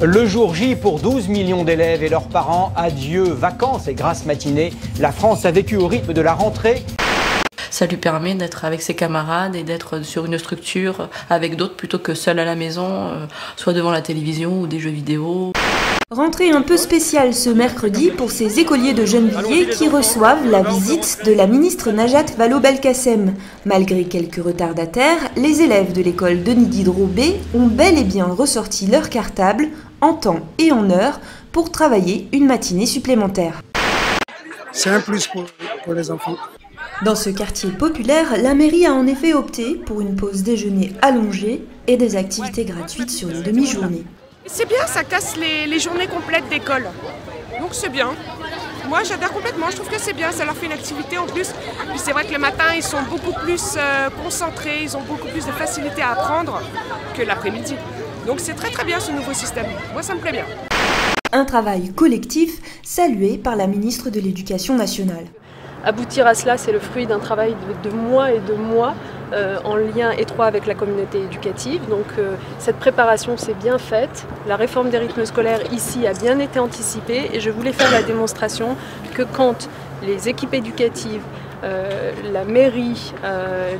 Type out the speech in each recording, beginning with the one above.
Le jour J pour 12 millions d'élèves et leurs parents. Adieu vacances et grasses matinées. La France a vécu au rythme de la rentrée. Ça lui permet d'être avec ses camarades et d'être sur une structure avec d'autres plutôt que seul à la maison, soit devant la télévision ou des jeux vidéo. Rentrée un peu spéciale ce mercredi pour ces écoliers de Gennevilliers qui reçoivent la visite de la ministre Najat Vallaud-Belkacem. Malgré quelques retardataires, les élèves de l'école Denis Diderot B ont bel et bien ressorti leur cartable en temps et en heure pour travailler une matinée supplémentaire. C'est un plus pour les enfants. Dans ce quartier populaire, la mairie a en effet opté pour une pause déjeuner allongée et des activités gratuites sur une demi-journée. C'est bien, ça casse les journées complètes d'école. Donc c'est bien. Moi j'adhère complètement, je trouve que c'est bien, ça leur fait une activité en plus. Puis c'est vrai que le matin ils sont beaucoup plus concentrés, ils ont beaucoup plus de facilité à apprendre que l'après-midi. Donc c'est très très bien ce nouveau système, moi ça me plaît bien. Un travail collectif salué par la ministre de l'Éducation nationale. Aboutir à cela, c'est le fruit d'un travail de mois et de mois en lien étroit avec la communauté éducative. Donc cette préparation s'est bien faite. La réforme des rythmes scolaires ici a bien été anticipée et je voulais faire la démonstration que quand les équipes éducatives, la mairie,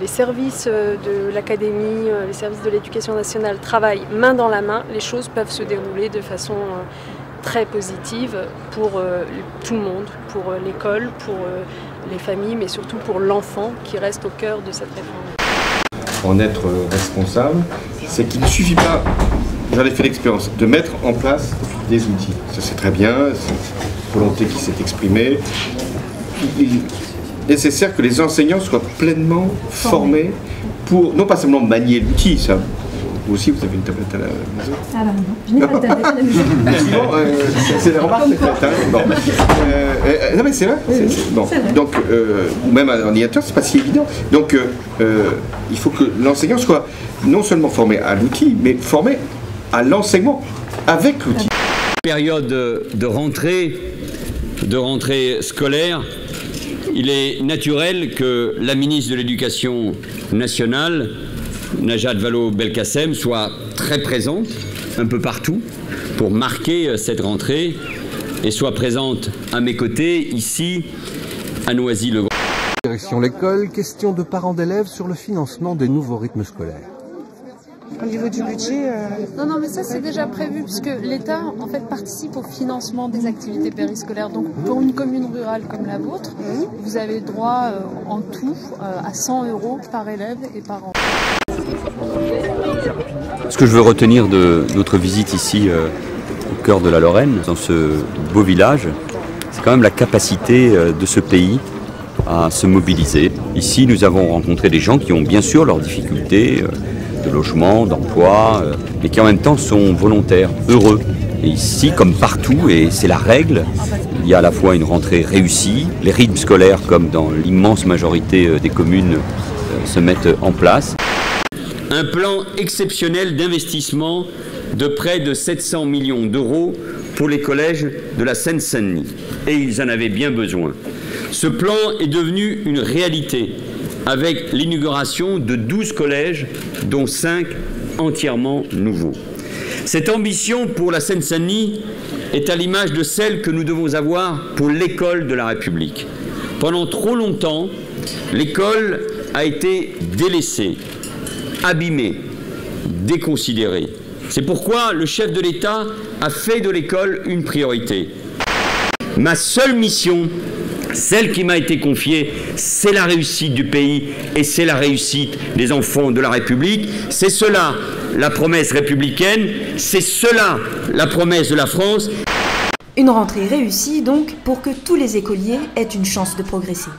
les services de l'académie, les services de l'éducation nationale travaillent main dans la main, les choses peuvent se dérouler de façon très positive pour tout le monde, pour l'école, pour les familles, mais surtout pour l'enfant qui reste au cœur de cette réforme. En être responsable, c'est qu'il ne suffit pas, j'en ai fait l'expérience, de mettre en place des outils. Ça c'est très bien, c'est une volonté qui s'est exprimée. Il est nécessaire que les enseignants soient pleinement formés pour, non pas seulement manier l'outil, ça. Vous aussi, vous avez une tablette à la maison? Ah bah non, je n'ai pas de tablette à la maison. C'est la remarque, peut-être. Bon. Non mais c'est vrai. Bon. Donc, même un ordinateur, c'est pas si évident. Donc, il faut que l'enseignant soit non seulement formé à l'outil, mais formé à l'enseignement avec l'outil. Période de rentrée scolaire, il est naturel que la ministre de l'Éducation nationale, Najat Vallaud-Belkacem, soit très présente un peu partout pour marquer cette rentrée et soit présente à mes côtés ici à Noisy-le-Grand. Direction l'école, question de parents d'élèves sur le financement des nouveaux rythmes scolaires. Au niveau du budget Non, mais ça c'est déjà prévu puisque l'État en fait participe au financement des activités périscolaires. Donc pour une commune rurale comme la vôtre, vous avez droit en tout à 100 € par élève et par an. Ce que je veux retenir de notre visite ici au cœur de la Lorraine, dans ce beau village, c'est quand même la capacité de ce pays à se mobiliser. Ici, nous avons rencontré des gens qui ont bien sûr leurs difficultés de logement, d'emploi, mais qui en même temps sont volontaires, heureux. Et ici, comme partout, et c'est la règle, il y a à la fois une rentrée réussie, les rythmes scolaires, comme dans l'immense majorité des communes, se mettent en place. Un plan exceptionnel d'investissement de près de 700 millions d'euros pour les collèges de la Seine-Saint-Denis. Et ils en avaient bien besoin. Ce plan est devenu une réalité avec l'inauguration de 12 collèges, dont 5 entièrement nouveaux. Cette ambition pour la Seine-Saint-Denis est à l'image de celle que nous devons avoir pour l'école de la République. Pendant trop longtemps, l'école a été délaissée, abîmée, déconsidérée. C'est pourquoi le chef de l'État a fait de l'école une priorité. Ma seule mission, celle qui m'a été confiée, c'est la réussite du pays et c'est la réussite des enfants de la République. C'est cela la promesse républicaine, c'est cela la promesse de la France. Une rentrée réussie donc pour que tous les écoliers aient une chance de progresser.